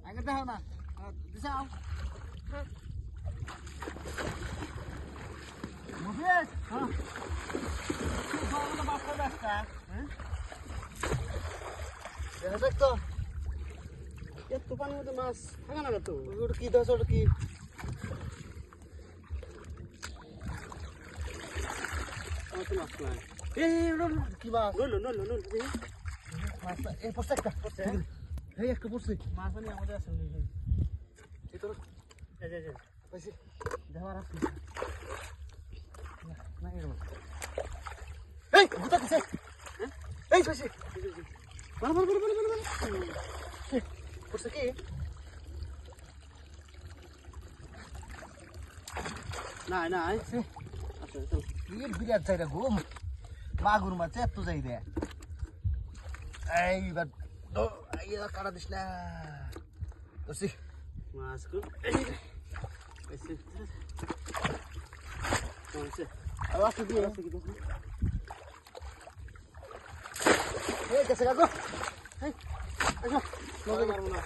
আগে দেখো না দিছাও মুফিস হ্যাঁ বাচ্চা ব্যস্তা হ্যাঁ দেখ তো এত পানির মধ্যে মাছ থাকে না তো ওটা কি দাস ওটা কি মাছ নাই এই কি মাছ নল মাছ এই পড়ছে একটা পড়ছে এই একটা পড়ছে মাছ নিয়ে আমাদের আসলে এই তোর এই যে পাইছি দেওয়ার আছে না এরকম এই গুতা দিছে হ্যাঁ এই পাইছি বল পড়ছে কি না আচ্ছা তো কি বিরাট চাইরা গো মাগুর মাছ এত যাই দে এইবার তো ইয়া কাটা দিস না ধরছি মাছ কো এসে কোনছে আওয়াজ দিয়ে আছে কি দেখো এই কাছে গো এই আসো মারবো না